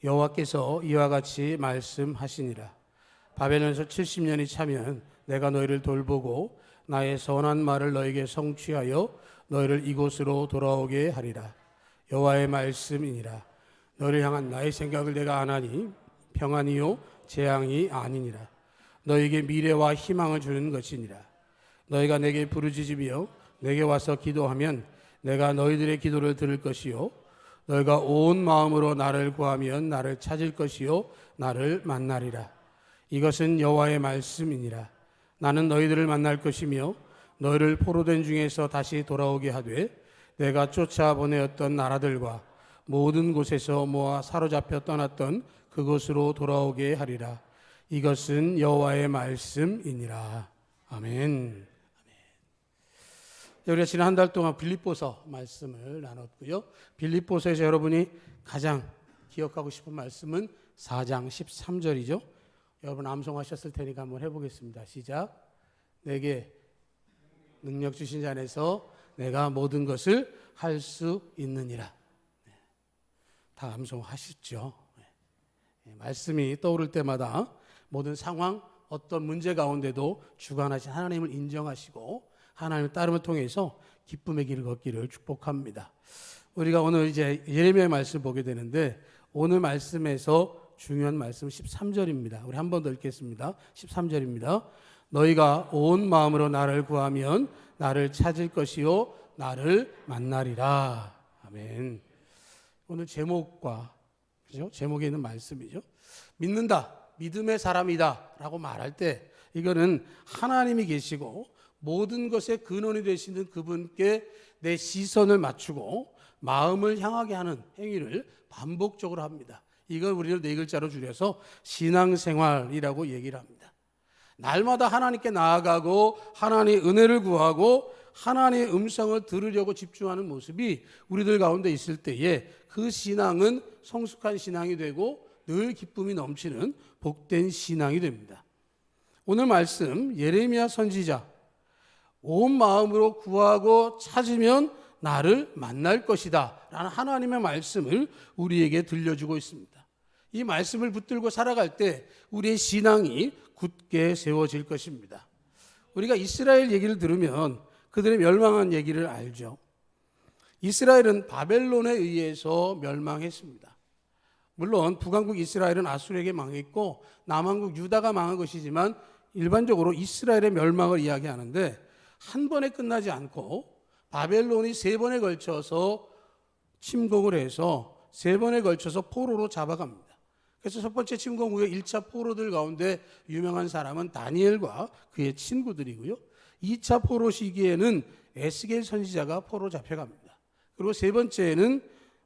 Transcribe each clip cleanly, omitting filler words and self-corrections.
여호와께서 이와 같이 말씀하시니라. 바벨론에서 70년이 차면 내가 너희를 돌보고 나의 선한 말을 너에게 성취하여 너희를 이곳으로 돌아오게 하리라. 여호와의 말씀이니라. 너희를 향한 나의 생각을 내가 아나니 평안이요 재앙이 아니니라. 너희에게 미래와 희망을 주는 것이니라. 너희가 내게 부르짖으며 내게 와서 기도하면 내가 너희들의 기도를 들을 것이요 너희가 온 마음으로 나를 구하면 나를 찾을 것이요 나를 만나리라. 이것은 여호와의 말씀이니라. 나는 너희들을 만날 것이며 너희를 포로된 중에서 다시 돌아오게 하되 내가 쫓아보내었던 나라들과 모든 곳에서 모아 사로잡혀 떠났던 그곳으로 돌아오게 하리라. 이것은 여호와의 말씀이니라. 아멘. 우리가 지난 한 달 동안 빌립보서 말씀을 나눴고요. 빌립보서에서 여러분이 가장 기억하고 싶은 말씀은 4장 13절이죠. 여러분 암송하셨을 테니까 한번 해보겠습니다. 시작. 내게 능력 주신 자 안에서 내가 모든 것을 할 수 있느니라. 다 암송하셨죠. 말씀이 떠오를 때마다 모든 상황, 어떤 문제 가운데도 주관하신 하나님을 인정하시고 하나님의 따름을 통해서 기쁨의 길을 걷기를 축복합니다. 우리가 오늘 이제 예레미야의 말씀을 보게 되는데 오늘 말씀에서 중요한 말씀은 13절입니다. 우리 한 번 더 읽겠습니다. 13절입니다. 너희가 온 마음으로 나를 구하면 나를 찾을 것이요 나를 만나리라. 아멘. 오늘 제목과 그죠? 제목에 있는 말씀이죠. 믿는다, 믿음의 사람이다 라고 말할 때 이거는 하나님이 계시고 모든 것의 근원이 되시는 그분께 내 시선을 맞추고 마음을 향하게 하는 행위를 반복적으로 합니다. 이걸 우리는 4글자로 줄여서 신앙생활이라고 얘기를 합니다. 날마다 하나님께 나아가고 하나님의 은혜를 구하고 하나님의 음성을 들으려고 집중하는 모습이 우리들 가운데 있을 때에 그 신앙은 성숙한 신앙이 되고 늘 기쁨이 넘치는 복된 신앙이 됩니다. 오늘 말씀 예레미야 선지자 온 마음으로 구하고 찾으면 나를 만날 것이다 라는 하나님의 말씀을 우리에게 들려주고 있습니다. 이 말씀을 붙들고 살아갈 때 우리의 신앙이 굳게 세워질 것입니다. 우리가 이스라엘 얘기를 들으면 그들의 멸망한 얘기를 알죠. 이스라엘은 바벨론에 의해서 멸망했습니다. 물론 북왕국 이스라엘은 아수르에게 망했고 남왕국 유다가 망한 것이지만 일반적으로 이스라엘의 멸망을 이야기하는데 한 번에 끝나지 않고 바벨론이 3번에 걸쳐서 침공을 해서 3번에 걸쳐서 포로로 잡아갑니다. 그래서 첫 번째 침공 후에 1차 포로들 가운데 유명한 사람은 다니엘과 그의 친구들이고요. 2차 포로 시기에는 에스겔 선지자가 포로 잡혀갑니다. 그리고 3번째에는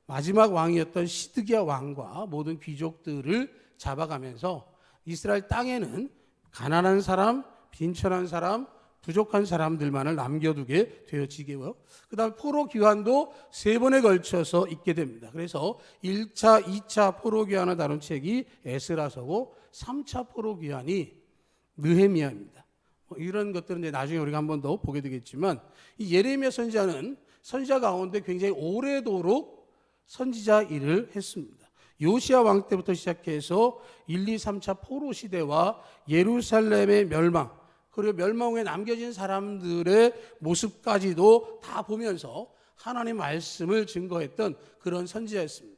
마지막 왕이었던 시드기야 왕과 모든 귀족들을 잡아가면서 이스라엘 땅에는 가난한 사람, 빈천한 사람, 부족한 사람들만을 남겨두게 되어지고요. 그 다음에 포로 귀환도 3번에 걸쳐서 있게 됩니다. 그래서 1차, 2차 포로 귀환을 다룬 책이 에스라서고 3차 포로 귀환이 느헤미야입니다. 이런 것들은 이제 나중에 우리가 한 번 더 보게 되겠지만 이 예레미야 선지자는 선지자 가운데 굉장히 오래도록 선지자 일을 했습니다. 요시야 왕 때부터 시작해서 1, 2, 3차 포로 시대와 예루살렘의 멸망 그리고 멸망 후에 남겨진 사람들의 모습까지도 다 보면서 하나님의 말씀을 증거했던 그런 선지자였습니다.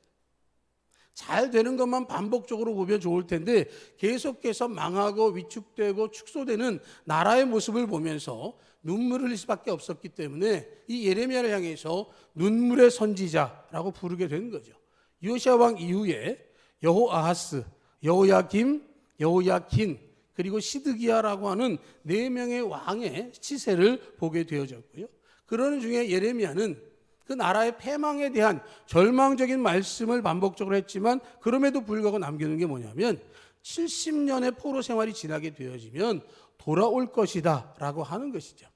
잘 되는 것만 반복적으로 보면 좋을 텐데 계속해서 망하고 위축되고 축소되는 나라의 모습을 보면서 눈물을 흘릴 수밖에 없었기 때문에 이 예레미야를 향해서 눈물의 선지자라고 부르게 된 거죠. 요시야 왕 이후에 여호아하스, 여호야김, 여호야킨 그리고 시드기야라고 하는 4명의 왕의 치세를 보게 되어졌고요. 그러는 중에 예레미야는 그 나라의 패망에 대한 절망적인 말씀을 반복적으로 했지만 그럼에도 불구하고 남겨놓은 게 뭐냐면 70년의 포로 생활이 지나게 되어지면 돌아올 것이다 라고 하는 것이죠.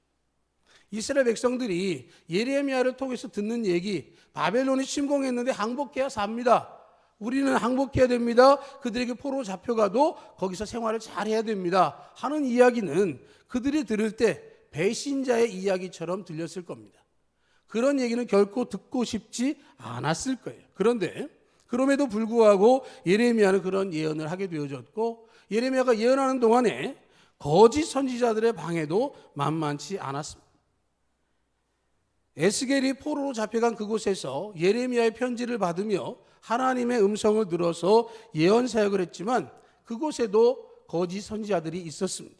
이스라엘 백성들이 예레미야를 통해서 듣는 얘기 바벨론이 침공했는데 항복해야 삽니다. 우리는 항복해야 됩니다. 그들에게 포로 잡혀가도 거기서 생활을 잘해야 됩니다 하는 이야기는 그들이 들을 때 배신자의 이야기처럼 들렸을 겁니다. 그런 얘기는 결코 듣고 싶지 않았을 거예요. 그런데 그럼에도 불구하고 예레미야는 그런 예언을 하게 되어졌고, 예레미야가 예언하는 동안에 거짓 선지자들의 방해도 만만치 않았습니다. 에스겔이 포로로 잡혀간 그곳에서 예레미야의 편지를 받으며 하나님의 음성을 들어서 예언 사역을 했지만 그곳에도 거짓 선지자들이 있었습니다.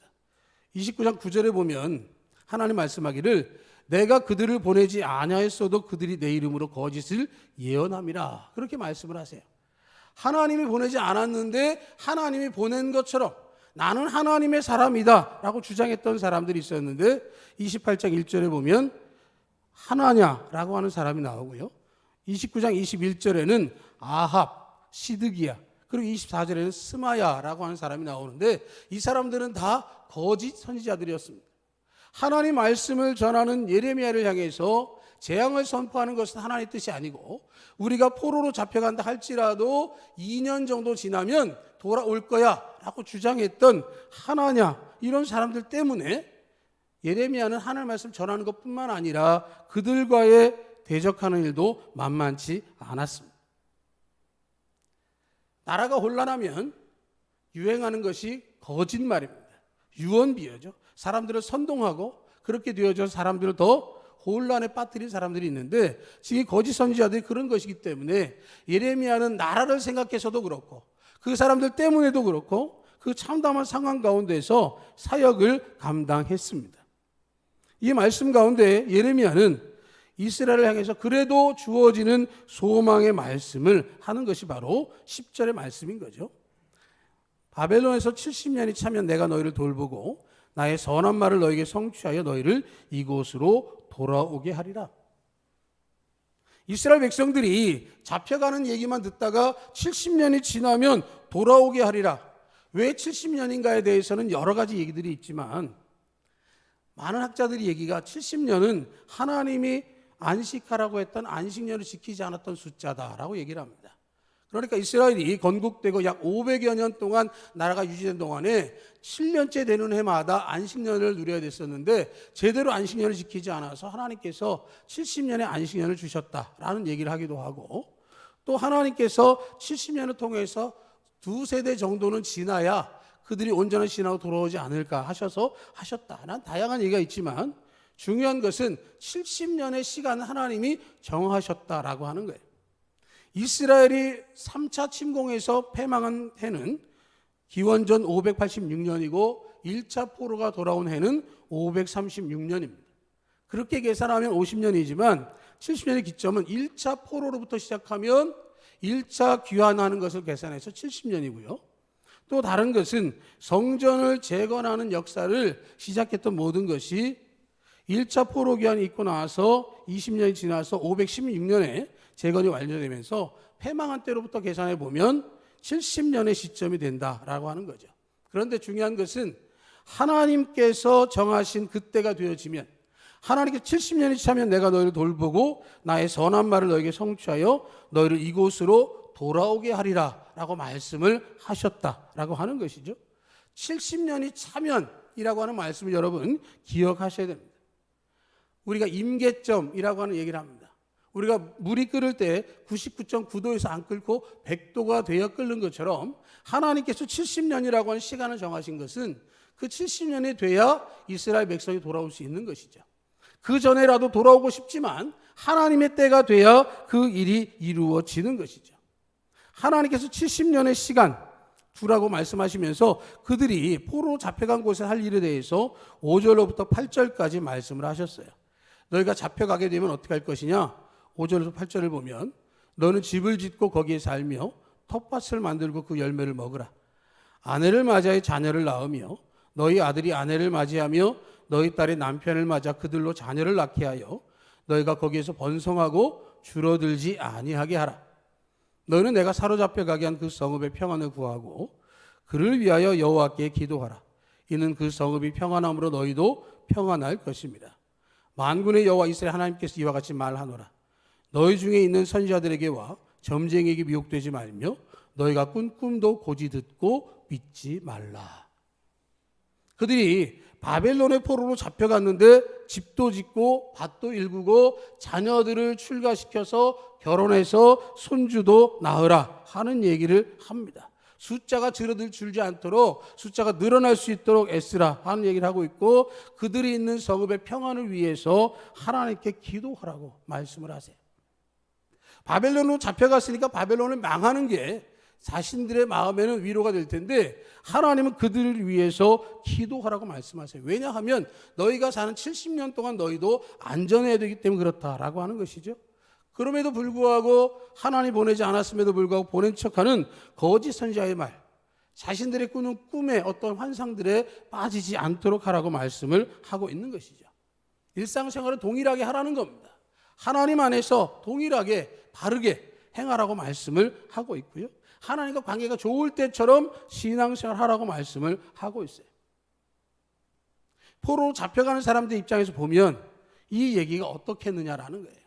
29장 9절에 보면 하나님 말씀하기를 내가 그들을 보내지 아니하였어도 그들이 내 이름으로 거짓을 예언함이라, 그렇게 말씀을 하세요. 하나님이 보내지 않았는데 하나님이 보낸 것처럼 나는 하나님의 사람이다 라고 주장했던 사람들이 있었는데 28장 1절에 보면 하나냐라고 하는 사람이 나오고요, 29장 21절에는 아합, 시드기야, 그리고 24절에는 스마야라고 하는 사람이 나오는데 이 사람들은 다 거짓 선지자들이었습니다. 하나님 말씀을 전하는 예레미야를 향해서 재앙을 선포하는 것은 하나님의 뜻이 아니고 우리가 포로로 잡혀간다 할지라도 2년 정도 지나면 돌아올 거야 라고 주장했던 하나냐, 이런 사람들 때문에 예레미야는 하나님 말씀 전하는 것뿐만 아니라 그들과의 대적하는 일도 만만치 않았습니다. 나라가 혼란하면 유행하는 것이 거짓말입니다. 유언비어죠. 사람들을 선동하고 그렇게 되어져 사람들을 더 혼란에 빠뜨린 사람들이 있는데 지금 거짓 선지자들이 그런 것이기 때문에 예레미야는 나라를 생각해서도 그렇고 그 사람들 때문에도 그렇고 그 참담한 상황 가운데서 사역을 감당했습니다. 이 말씀 가운데 예레미야는 이스라엘을 향해서 그래도 주어지는 소망의 말씀을 하는 것이 바로 10절의 말씀인 거죠. 바벨론에서 70년이 차면 내가 너희를 돌보고 나의 선한 말을 너에게 성취하여 너희를 이곳으로 돌아오게 하리라. 이스라엘 백성들이 잡혀가는 얘기만 듣다가 70년이 지나면 돌아오게 하리라. 왜 70년인가에 대해서는 여러 가지 얘기들이 있지만 많은 학자들이 얘기가 70년은 하나님이 안식하라고 했던 안식년을 지키지 않았던 숫자다라고 얘기를 합니다. 그러니까 이스라엘이 건국되고 약 500여 년 동안 나라가 유지된 동안에 7년째 되는 해마다 안식년을 누려야 됐었는데 제대로 안식년을 지키지 않아서 하나님께서 70년의 안식년을 주셨다라는 얘기를 하기도 하고, 또 하나님께서 70년을 통해서 2세대 정도는 지나야 그들이 온전한 신앙으로 돌아오지 않을까 하셔서 하셨다라는 다양한 얘기가 있지만 중요한 것은 70년의 시간을 하나님이 정하셨다라고 하는 거예요. 이스라엘이 3차 침공에서 패망한 해는 기원전 586년이고 1차 포로가 돌아온 해는 536년입니다. 그렇게 계산하면 50년이지만 70년의 기점은 1차 포로로부터 시작하면 1차 귀환하는 것을 계산해서 70년이고요. 또 다른 것은 성전을 재건하는 역사를 시작했던 모든 것이 1차 포로 귀환이 있고 나서 20년이 지나서 516년에 재건이 완료되면서 패망한 때로부터 계산해 보면 70년의 시점이 된다라고 하는 거죠. 그런데 중요한 것은 하나님께서 정하신 그때가 되어지면, 하나님께서 70년이 차면 내가 너희를 돌보고 나의 선한 말을 너에게 성취하여 너희를 이곳으로 돌아오게 하리라 라고 말씀을 하셨다라고 하는 것이죠. 70년이 차면이라고 하는 말씀을 여러분 기억하셔야 됩니다. 우리가 임계점이라고 하는 얘기를 합니다. 우리가 물이 끓을 때 99.9도에서 안 끓고 100도가 되어 끓는 것처럼 하나님께서 70년이라고 하는 시간을 정하신 것은 그 70년이 돼야 이스라엘 백성이 돌아올 수 있는 것이죠. 그 전에라도 돌아오고 싶지만 하나님의 때가 돼야 그 일이 이루어지는 것이죠. 하나님께서 70년의 시간 두라고 말씀하시면서 그들이 포로로 잡혀간 곳에 할 일에 대해서 5절로부터 8절까지 말씀을 하셨어요. 너희가 잡혀가게 되면 어떻게 할 것이냐? 5절에서 8절을 보면 너는 집을 짓고 거기에 살며 텃밭을 만들고 그 열매를 먹으라. 아내를 맞이하여 자녀를 낳으며 너희 아들이 아내를 맞이하며 너희 딸이 남편을 맞아 그들로 자녀를 낳게 하여 너희가 거기에서 번성하고 줄어들지 아니하게 하라. 너희는 내가 사로잡혀 가게 한 그 성읍의 평안을 구하고 그를 위하여 여호와께 기도하라. 이는 그 성읍이 평안함으로 너희도 평안할 것입니다. 만군의 여호와 이스라엘 하나님께서 이와 같이 말하노라. 너희 중에 있는 선지자들에게와 점쟁이에게 미혹되지 말며 너희가 꾼 꿈도 고지 듣고 믿지 말라. 그들이 바벨론의 포로로 잡혀갔는데 집도 짓고 밭도 일구고 자녀들을 출가시켜서 결혼해서 손주도 낳으라 하는 얘기를 합니다. 숫자가 줄지 않도록, 숫자가 늘어날 수 있도록 애쓰라 하는 얘기를 하고 있고, 그들이 있는 성읍의 평안을 위해서 하나님께 기도하라고 말씀을 하세요. 바벨론으로 잡혀갔으니까 바벨론을 망하는 게 자신들의 마음에는 위로가 될 텐데, 하나님은 그들을 위해서 기도하라고 말씀하세요. 왜냐하면 너희가 사는 70년 동안 너희도 안전해야 되기 때문에 그렇다라고 하는 것이죠. 그럼에도 불구하고 하나님 보내지 않았음에도 불구하고 보낸 척하는 거짓 선지자의 말, 자신들의 꾸는 꿈의 어떤 환상들에 빠지지 않도록 하라고 말씀을 하고 있는 것이죠. 일상생활을 동일하게 하라는 겁니다. 하나님 안에서 동일하게 바르게 행하라고 말씀을 하고 있고요. 하나님과 관계가 좋을 때처럼 신앙생활 하라고 말씀을 하고 있어요. 포로로 잡혀가는 사람들 입장에서 보면 이 얘기가 어떻게 했느냐라는 거예요.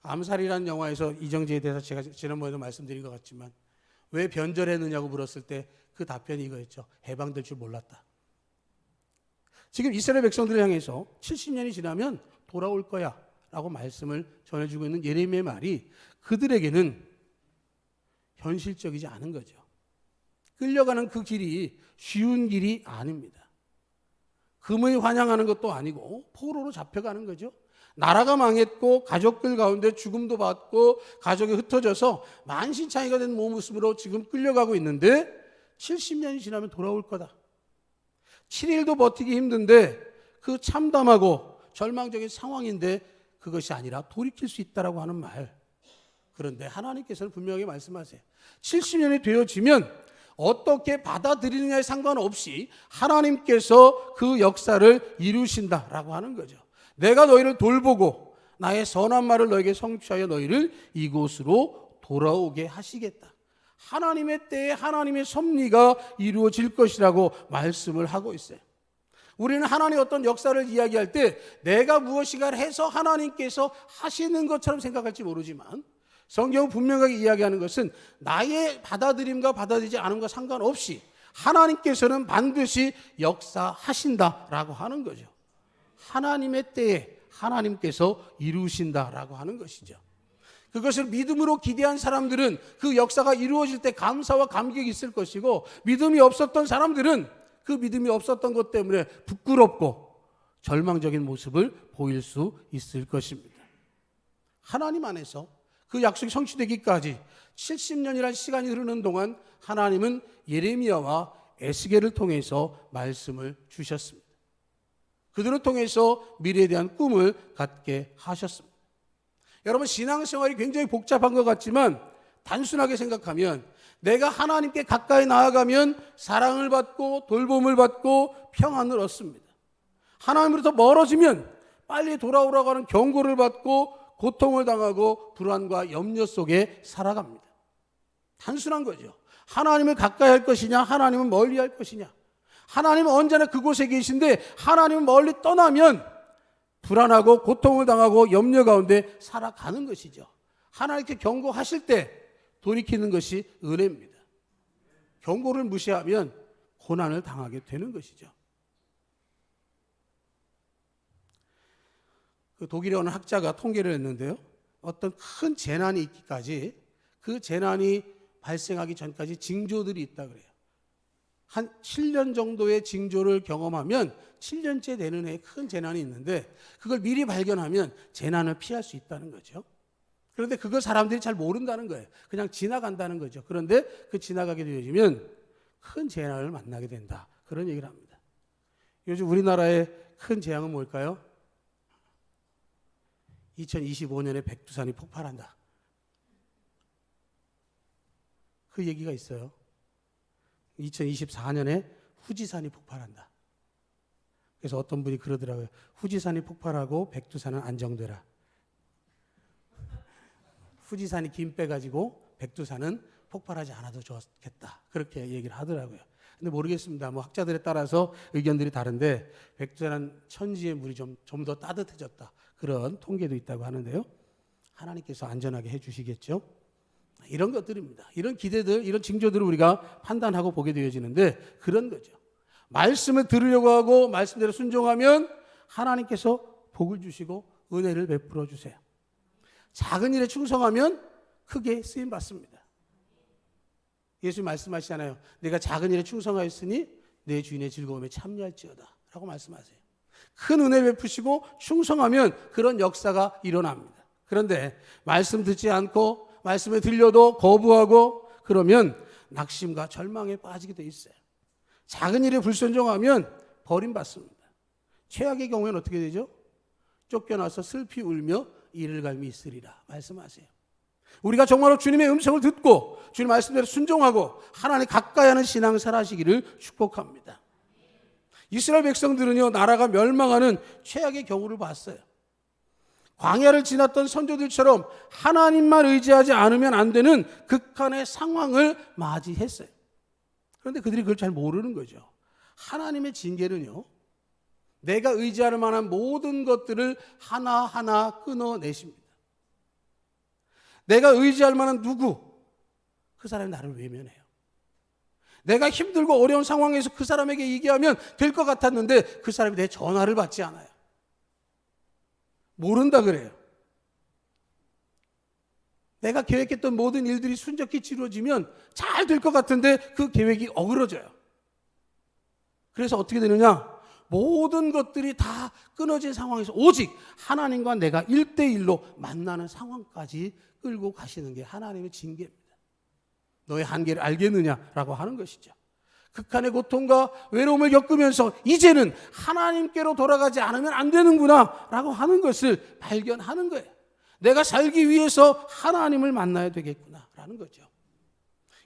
암살이라는 영화에서 이정재에 대해서 제가 지난번에도 말씀드린 것 같지만, 왜 변절했느냐고 물었을 때 그 답변이 이거였죠. 해방될 줄 몰랐다. 지금 이스라엘 백성들을 향해서 70년이 지나면 돌아올 거야 라고 말씀을 전해주고 있는 예레미야의 말이 그들에게는 현실적이지 않은 거죠. 끌려가는 그 길이 쉬운 길이 아닙니다. 금을 환영하는 것도 아니고 포로로 잡혀가는 거죠. 나라가 망했고 가족들 가운데 죽음도 받고 가족이 흩어져서 만신창이가 된 모습으로 지금 끌려가고 있는데 70년이 지나면 돌아올 거다. 7일도 버티기 힘든데 그 참담하고 절망적인 상황인데 그것이 아니라 돌이킬 수 있다라고 하는 말. 그런데 하나님께서는 분명히 말씀하세요. 70년이 되어지면 어떻게 받아들이느냐에 상관없이 하나님께서 그 역사를 이루신다라고 하는 거죠. 내가 너희를 돌보고 나의 선한 말을 너에게 성취하여 너희를 이곳으로 돌아오게 하시겠다. 하나님의 때에 하나님의 섭리가 이루어질 것이라고 말씀을 하고 있어요. 우리는 하나님의 어떤 역사를 이야기할 때 내가 무엇인가를 해서 하나님께서 하시는 것처럼 생각할지 모르지만, 성경은 분명하게 이야기하는 것은 나의 받아들임과 받아들이지 않음과 상관없이 하나님께서는 반드시 역사하신다라고 하는 거죠. 하나님의 때에 하나님께서 이루신다라고 하는 것이죠. 그것을 믿음으로 기대한 사람들은 그 역사가 이루어질 때 감사와 감격이 있을 것이고, 믿음이 없었던 사람들은 그 믿음이 없었던 것 때문에 부끄럽고 절망적인 모습을 보일 수 있을 것입니다. 하나님 안에서 그 약속이 성취되기까지 70년이라는 시간이 흐르는 동안 하나님은 예레미야와 에스겔을 통해서 말씀을 주셨습니다. 그들을 통해서 미래에 대한 꿈을 갖게 하셨습니다. 여러분, 신앙생활이 굉장히 복잡한 것 같지만 단순하게 생각하면 내가 하나님께 가까이 나아가면 사랑을 받고 돌봄을 받고 평안을 얻습니다. 하나님으로부터 멀어지면 빨리 돌아오라고 하는 경고를 받고 고통을 당하고 불안과 염려 속에 살아갑니다. 단순한 거죠. 하나님을 가까이 할 것이냐, 하나님은 멀리 할 것이냐. 하나님은 언제나 그곳에 계신데 하나님은 멀리 떠나면 불안하고 고통을 당하고 염려 가운데 살아가는 것이죠. 하나님께 경고하실 때 돌이키는 것이 은혜입니다. 경고를 무시하면 고난을 당하게 되는 것이죠. 그 독일의 어느 학자가 통계를 했는데요, 어떤 큰 재난이 있기까지, 그 재난이 발생하기 전까지 징조들이 있다 그래요. 한 7년 정도의 징조를 경험하면 7년째 되는 해에 큰 재난이 있는데 그걸 미리 발견하면 재난을 피할 수 있다는 거죠. 그런데 그걸 사람들이 잘 모른다는 거예요. 그냥 지나간다는 거죠. 그런데 그 지나가게 되어지면 큰 재난을 만나게 된다. 그런 얘기를 합니다. 요즘 우리나라의 큰 재앙은 뭘까요? 2025년에 백두산이 폭발한다. 그 얘기가 있어요. 2024년에 후지산이 폭발한다. 그래서 어떤 분이 그러더라고요. 후지산이 폭발하고 백두산은 안정되라. 후지산이 김 빼가지고 백두산은 폭발하지 않아도 좋겠다. 그렇게 얘기를 하더라고요. 근데 모르겠습니다. 뭐 학자들에 따라서 의견들이 다른데 백두산 천지의 물이 좀 더 따뜻해졌다. 그런 통계도 있다고 하는데요. 하나님께서 안전하게 해주시겠죠. 이런 것들입니다. 이런 기대들, 이런 징조들을 우리가 판단하고 보게 되어지는데 그런 거죠. 말씀을 들으려고 하고 말씀대로 순종하면 하나님께서 복을 주시고 은혜를 베풀어 주세요. 작은 일에 충성하면 크게 쓰임 받습니다. 예수님 말씀하시잖아요. 내가 작은 일에 충성하였으니 내 주인의 즐거움에 참여할지어다 라고 말씀하세요. 큰 은혜 베푸시고 충성하면 그런 역사가 일어납니다. 그런데 말씀 듣지 않고 말씀에 들려도 거부하고 그러면 낙심과 절망에 빠지게 돼 있어요. 작은 일에 불순종하면 버림받습니다. 최악의 경우에는 어떻게 되죠? 쫓겨나서 슬피 울며 이를 갈미 있으리라 말씀하세요. 우리가 정말로 주님의 음성을 듣고 주님 말씀대로 순종하고 하나님 가까이 하는 신앙생활 하시기를 축복합니다. 이스라엘 백성들은요, 나라가 멸망하는 최악의 경우를 봤어요. 광야를 지났던 선조들처럼 하나님만 의지하지 않으면 안 되는 극한의 상황을 맞이했어요. 그런데 그들이 그걸 잘 모르는 거죠. 하나님의 징계는요, 내가 의지할 만한 모든 것들을 하나하나 끊어내십니다. 내가 의지할 만한 누구, 그 사람이 나를 외면해요. 내가 힘들고 어려운 상황에서 그 사람에게 얘기하면 될 것 같았는데 그 사람이 내 전화를 받지 않아요. 모른다 그래요. 내가 계획했던 모든 일들이 순적히 치러지면 잘 될 것 같은데 그 계획이 어그러져요. 그래서 어떻게 되느냐? 모든 것들이 다 끊어진 상황에서 오직 하나님과 내가 1대1로 만나는 상황까지 끌고 가시는 게 하나님의 징계입니다. 너의 한계를 알겠느냐라고 하는 것이죠. 극한의 고통과 외로움을 겪으면서 이제는 하나님께로 돌아가지 않으면 안 되는구나 라고 하는 것을 발견하는 거예요. 내가 살기 위해서 하나님을 만나야 되겠구나 라는 거죠.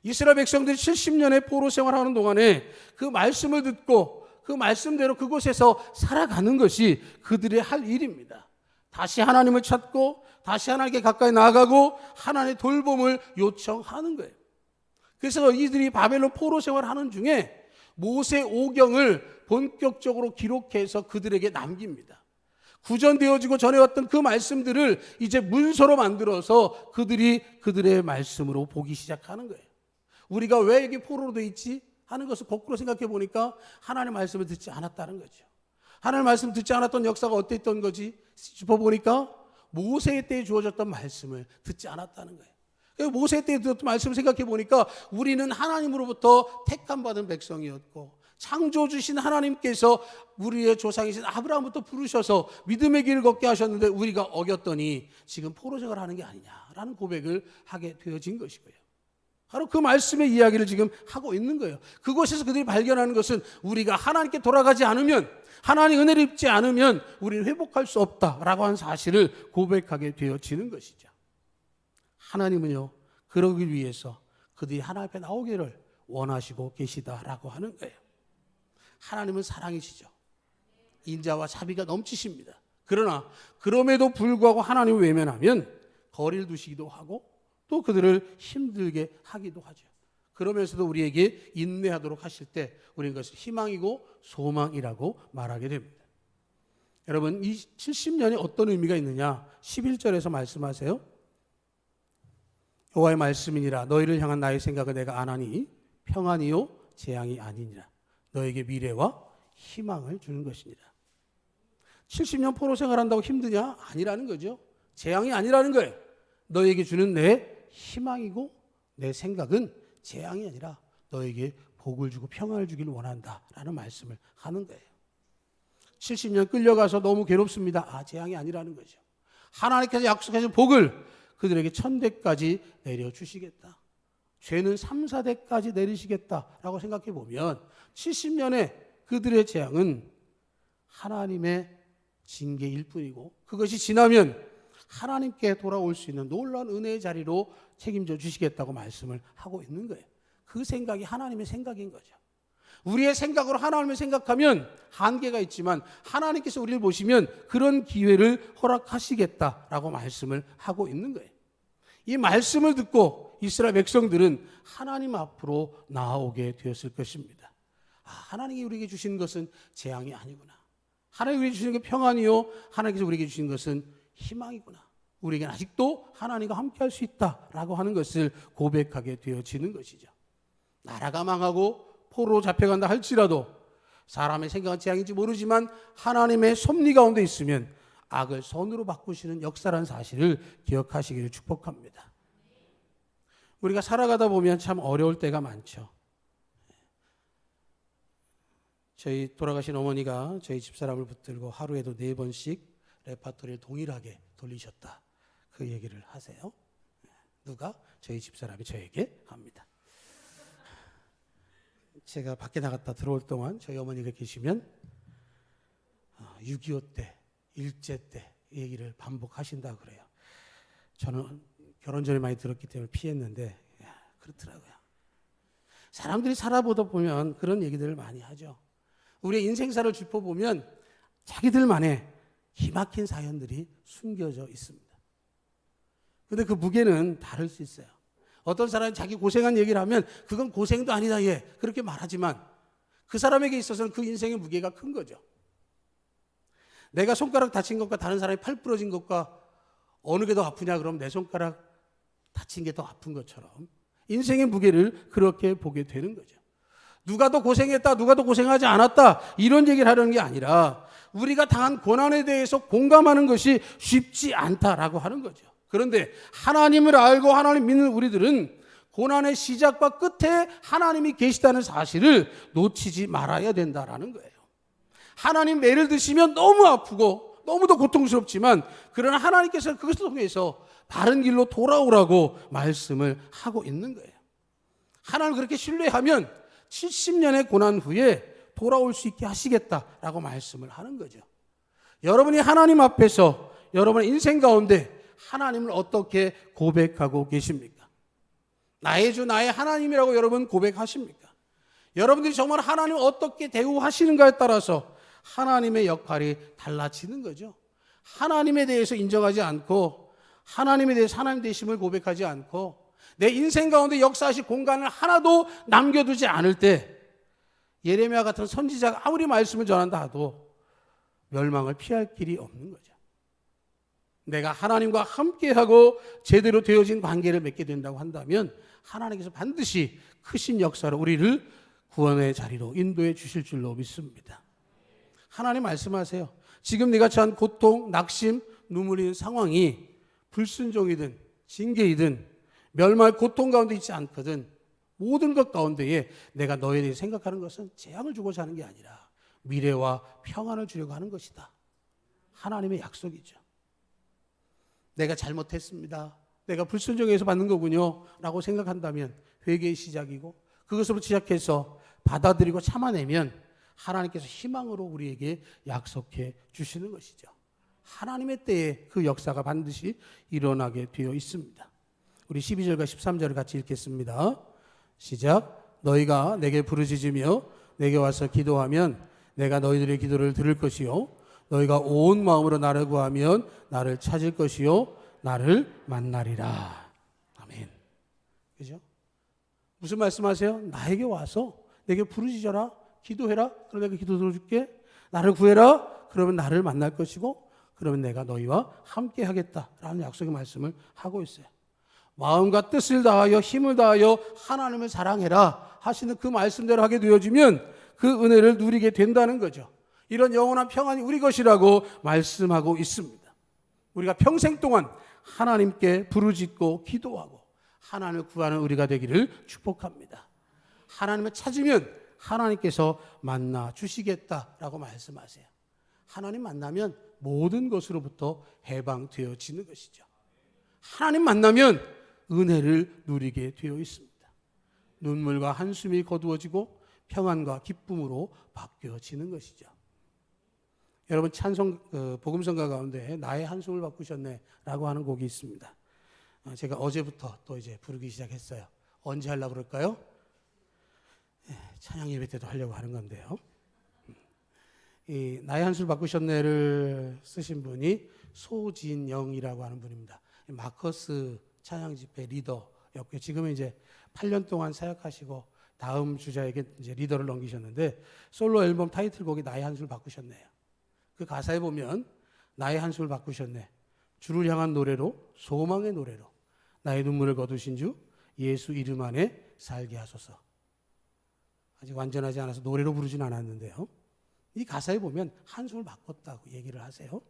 이스라엘 백성들이 70년의 포로 생활하는 동안에 그 말씀을 듣고 그 말씀대로 그곳에서 살아가는 것이 그들의 할 일입니다. 다시 하나님을 찾고 다시 하나님께 가까이 나아가고 하나님의 돌봄을 요청하는 거예요. 그래서 이들이 바벨론 포로 생활하는 중에 모세 오경을 본격적으로 기록해서 그들에게 남깁니다. 구전되어지고 전해왔던 그 말씀들을 이제 문서로 만들어서 그들의 말씀으로 보기 시작하는 거예요. 우리가 왜 여기 포로로 돼 있지? 하는 것을 거꾸로 생각해 보니까 하나님의 말씀을 듣지 않았다는 거죠. 하나님의 말씀 듣지 않았던 역사가 어땠던 거지? 짚어보니까 모세 때에 주어졌던 말씀을 듣지 않았다는 거예요. 모세 때에 들었던 말씀을 생각해 보니까 우리는 하나님으로부터 택함받은 백성이었고 창조주신 하나님께서 우리의 조상이신 아브라함부터 부르셔서 믿음의 길을 걷게 하셨는데 우리가 어겼더니 지금 포로 생활하는 게 아니냐라는 고백을 하게 되어진 것이고요. 바로 그 말씀의 이야기를 지금 하고 있는 거예요. 그곳에서 그들이 발견하는 것은 우리가 하나님께 돌아가지 않으면, 하나님 은혜를 입지 않으면 우리는 회복할 수 없다라고 하는 사실을 고백하게 되어지는 것이죠. 하나님은요, 그러기 위해서 그들이 하나님 앞에 나오기를 원하시고 계시다라고 하는 거예요. 하나님은 사랑이시죠. 인자와 자비가 넘치십니다. 그러나 그럼에도 불구하고 하나님을 외면하면 거리를 두시기도 하고 또 그들을 힘들게 하기도 하죠. 그러면서도 우리에게 인내하도록 하실 때 우리는 그것을 희망이고 소망이라고 말하게 됩니다. 여러분, 이 70년이 어떤 의미가 있느냐? 11절에서 말씀하세요. 여호와의 말씀이니라. 너희를 향한 나의 생각을 내가 아나니 평안이요 재앙이 아니니라. 너에게 미래와 희망을 주는 것이니라. 70년 포로 생활한다고 힘드냐? 아니라는 거죠. 재앙이 아니라는 거예요. 너에게 주는 내 희망이고 내 생각은 재앙이 아니라 너에게 복을 주고 평안을 주기를 원한다라는 말씀을 하는 거예요. 70년 끌려가서 너무 괴롭습니다. 재앙이 아니라는 거죠. 하나님께서 약속하신 복을 그들에게 1000대까지 내려주시겠다. 죄는 3, 4대까지 내리시겠다라고 생각해 보면 70년의 그들의 재앙은 하나님의 징계일 뿐이고 그것이 지나면 하나님께 돌아올 수 있는 놀라운 은혜의 자리로 책임져 주시겠다고 말씀을 하고 있는 거예요. 그 생각이 하나님의 생각인 거죠. 우리의 생각으로 하나님을 생각하면 한계가 있지만 하나님께서 우리를 보시면 그런 기회를 허락하시겠다라고 말씀을 하고 있는 거예요. 이 말씀을 듣고 이스라엘 백성들은 하나님 앞으로 나아오게 되었을 것입니다. 하나님이 우리에게 주신 것은 재앙이 아니구나. 하나님이 우리에게 주신 게 평안이요 하나님께서 우리에게 주신 것은 희망이구나. 우리에게는 아직도 하나님과 함께할 수 있다라고 하는 것을 고백하게 되어지는 것이죠. 나라가 망하고 포로로 잡혀간다 할지라도 사람의 생각은 재앙인지 모르지만 하나님의 섭리 가운데 있으면 악을 선으로 바꾸시는 역사라는 사실을 기억하시기를 축복합니다. 우리가 살아가다 보면 참 어려울 때가 많죠. 저희 돌아가신 어머니가 저희 집사람을 붙들고 하루에도 4번씩 레파토리를 동일하게 돌리셨다. 그 얘기를 하세요. 누가? 저희 집사람이 저에게 합니다. 제가 밖에 나갔다 들어올 동안 저희 어머니가 계시면 6.25 때, 일제 때 얘기를 반복하신다 그래요. 저는 결혼 전에 많이 들었기 때문에 피했는데 그렇더라고요. 사람들이 살아보다 보면 그런 얘기들을 많이 하죠. 우리의 인생사를 짚어보면 자기들만의 기막힌 사연들이 숨겨져 있습니다. 그런데 그 무게는 다를 수 있어요. 어떤 사람이 자기 고생한 얘기를 하면 그건 고생도 아니다 얘 그렇게 말하지만 그 사람에게 있어서는 그 인생의 무게가 큰 거죠. 내가 손가락 다친 것과 다른 사람이 팔 부러진 것과 어느 게 더 아프냐 그러면 내 손가락 다친 게 더 아픈 것처럼 인생의 무게를 그렇게 보게 되는 거죠. 누가 더 고생했다 누가 더 고생하지 않았다 이런 얘기를 하려는 게 아니라 우리가 당한 고난에 대해서 공감하는 것이 쉽지 않다라고 하는 거죠. 그런데 하나님을 알고 하나님 믿는 우리들은 고난의 시작과 끝에 하나님이 계시다는 사실을 놓치지 말아야 된다라는 거예요. 하나님 매를 드시면 너무 아프고 너무도 고통스럽지만 그러나 하나님께서 그것을 통해서 바른 길로 돌아오라고 말씀을 하고 있는 거예요. 하나님을 그렇게 신뢰하면 70년의 고난 후에 돌아올 수 있게 하시겠다라고 말씀을 하는 거죠. 여러분이 하나님 앞에서 여러분의 인생 가운데 하나님을 어떻게 고백하고 계십니까? 나의 주 나의 하나님이라고 여러분 고백하십니까? 여러분들이 정말 하나님을 어떻게 대우하시는가에 따라서 하나님의 역할이 달라지는 거죠. 하나님에 대해서 인정하지 않고 하나님에 대해서 하나님 되심을 고백하지 않고 내 인생 가운데 역사하실 공간을 하나도 남겨두지 않을 때 예레미야 같은 선지자가 아무리 말씀을 전한다 하도 멸망을 피할 길이 없는 거죠. 내가 하나님과 함께하고 제대로 되어진 관계를 맺게 된다고 한다면 하나님께서 반드시 크신 역사로 우리를 구원의 자리로 인도해 주실 줄로 믿습니다. 하나님 말씀하세요. 지금 네가 처한 고통, 낙심, 눈물 흘리는 상황이 불순종이든 징계이든 멸망의 고통 가운데 있지 않거든 모든 것 가운데에 내가 너에 대해 생각하는 것은 재앙을 주고자 하는 게 아니라 미래와 평안을 주려고 하는 것이다. 하나님의 약속이죠. 내가 잘못했습니다. 내가 불순종해서 받는 거군요 라고 생각한다면 회개의 시작이고 그것으로 시작해서 받아들이고 참아내면 하나님께서 희망으로 우리에게 약속해 주시는 것이죠. 하나님의 때에 그 역사가 반드시 일어나게 되어 있습니다. 우리 12절과 13절을 같이 읽겠습니다. 시작. 너희가 내게 부르짖으며 내게 와서 기도하면 내가 너희들의 기도를 들을 것이요 너희가 온 마음으로 나를 구하면 나를 찾을 것이요 나를 만나리라. 아멘. 그죠? 무슨 말씀하세요? 나에게 와서 내게 부르짖어라. 기도해라. 그러면 내가 기도 들어줄게. 나를 구해라. 그러면 나를 만날 것이고 그러면 내가 너희와 함께 하겠다라는 약속의 말씀을 하고 있어요. 마음과 뜻을 다하여 힘을 다하여 하나님을 사랑해라 하시는 그 말씀대로 하게 되어지면 그 은혜를 누리게 된다는 거죠. 이런 영원한 평안이 우리 것이라고 말씀하고 있습니다. 우리가 평생 동안 하나님께 부르짖고 기도하고 하나님을 구하는 우리가 되기를 축복합니다. 하나님을 찾으면 하나님께서 만나 주시겠다라고 말씀하세요. 하나님 만나면 모든 것으로부터 해방되어지는 것이죠. 하나님 만나면 은혜를 누리게 되어 있습니다. 눈물과 한숨이 거두어지고 평안과 기쁨으로 바뀌어지는 것이죠. 여러분 찬송 복음성가 가운데 나의 한숨을 바꾸셨네라고 하는 곡이 있습니다. 제가 어제부터 또 이제 부르기 시작했어요. 언제 하려고 그럴까요? 찬양 예배 때도 하려고 하는 건데요. 이 나의 한숨을 바꾸셨네를 쓰신 분이 소진영이라고 하는 분입니다. 마커스 찬양 집회 리더였고요. 지금은 이제 8년 동안 사역하시고 다음 주자에게 이제 리더를 넘기셨는데 솔로 앨범 타이틀곡이 나의 한숨을 바꾸셨네요. 그 가사에 보면 나의 한숨을 바꾸셨네. 주를 향한 노래로, 소망의 노래로 나의 눈물을 거두신 주 예수 이름 안에 살게 하소서. 아직 완전하지 않아서 노래로 부르진 않았는데요. 이 가사에 보면 한숨을 바꿨다고 얘기를 하세요.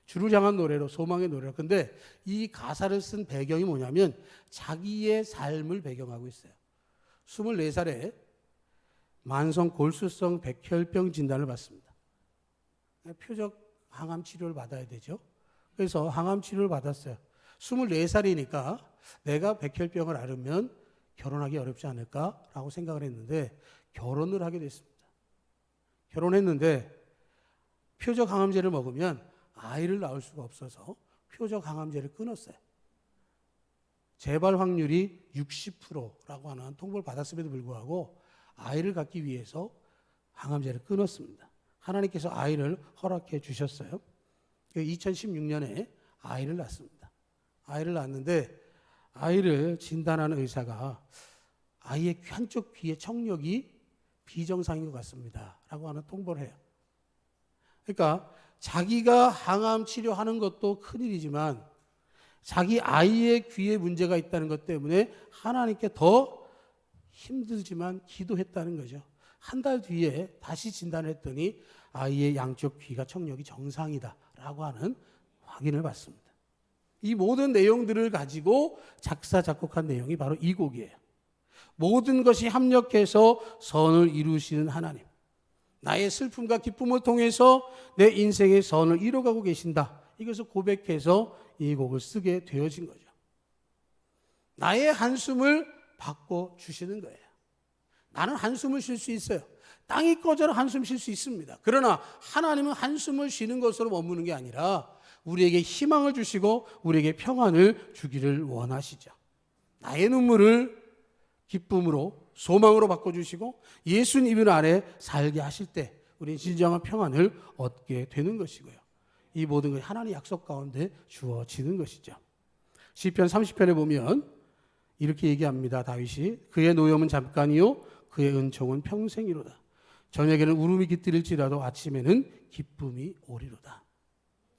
주를 향한 노래로, 소망의 노래로. 근데 이 가사를 쓴 배경이 뭐냐면 자기의 삶을 배경하고 있어요. 24살에 만성 골수성 백혈병 진단을 받습니다. 표적 항암 치료를 받아야 되죠. 그래서 항암 치료를 받았어요. 24살이니까 내가 백혈병을 앓으면 결혼하기 어렵지 않을까라고 생각을 했는데 결혼을 하게 됐습니다. 결혼했는데 표적 항암제를 먹으면 아이를 낳을 수가 없어서 표적 항암제를 끊었어요. 재발 확률이 60%라고 하는 통보를 받았음에도 불구하고 아이를 갖기 위해서 항암제를 끊었습니다. 하나님께서 아이를 허락해 주셨어요. 2016년에 아이를 낳습니다. 아이를 낳았는데 아이를 진단하는 의사가 아이의 한쪽 귀의 청력이 비정상인 것 같습니다. 라고 하는 통보를 해요. 그러니까 자기가 항암 치료하는 것도 큰일이지만 자기 아이의 귀에 문제가 있다는 것 때문에 하나님께 더 힘들지만 기도했다는 거죠. 한 달 뒤에 다시 진단을 했더니 아이의 양쪽 귀가 청력이 정상이다 라고 하는 확인을 받습니다. 이 모든 내용들을 가지고 작사 작곡한 내용이 바로 이 곡이에요. 모든 것이 합력해서 선을 이루시는 하나님, 나의 슬픔과 기쁨을 통해서 내 인생의 선을 이뤄가고 계신다. 이것을 고백해서 이 곡을 쓰게 되어진 거죠. 나의 한숨을 바꿔주시는 거예요. 나는 한숨을 쉴 수 있어요. 땅이 꺼져라 한숨 쉴 수 있습니다. 그러나 하나님은 한숨을 쉬는 것으로 머무는 게 아니라 우리에게 희망을 주시고 우리에게 평안을 주기를 원하시죠. 나의 눈물을 기쁨으로 소망으로 바꿔주시고 예수님 이름 안에 살게 하실 때 우리는 진정한 평안을 얻게 되는 것이고요. 이 모든 것이 하나님의 약속 가운데 주어지는 것이죠. 시편 30편에 보면 이렇게 얘기합니다. 다윗이 그의 노염은 잠깐이요 그의 은총은 평생이로다. 저녁에는 울음이 깃들일지라도 아침에는 기쁨이 오리로다.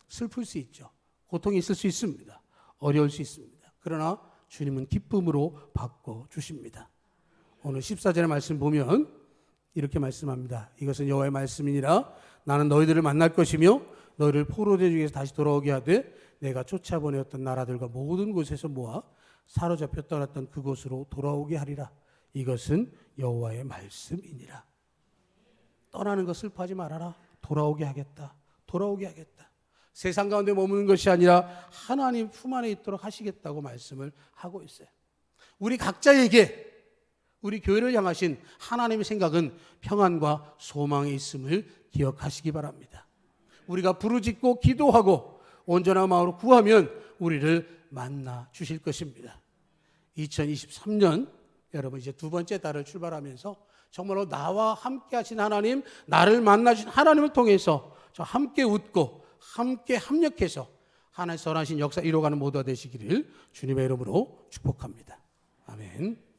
슬플 수 있죠. 고통이 있을 수 있습니다. 어려울 수 있습니다. 그러나 주님은 기쁨으로 바꿔주십니다. 오늘 14절의 말씀 보면 이렇게 말씀합니다. 이것은 여호와의 말씀이니라. 나는 너희들을 만날 것이며 너희를 포로된 중에서 다시 돌아오게 하되 내가 쫓아보내었던 나라들과 모든 곳에서 모아 사로잡혀 떠났던 그곳으로 돌아오게 하리라. 이것은 여호와의 말씀이니라. 떠나는 거 슬퍼하지 말아라. 돌아오게 하겠다. 돌아오게 하겠다. 세상 가운데 머무는 것이 아니라 하나님 품 안에 있도록 하시겠다고 말씀을 하고 있어요. 우리 각자에게 우리 교회를 향하신 하나님의 생각은 평안과 소망에 있음을 기억하시기 바랍니다. 우리가 부르짖고 기도하고 온전한 마음으로 구하면 우리를 만나 주실 것입니다. 2023년 여러분 이제 두 번째 달을 출발하면서 정말로 나와 함께 하신 하나님, 나를 만나 주신 하나님을 통해서 저 함께 웃고 함께 합력해서 하나님의 선하신 역사 이루어가는 모두가 되시기를 주님의 이름으로 축복합니다. 아멘.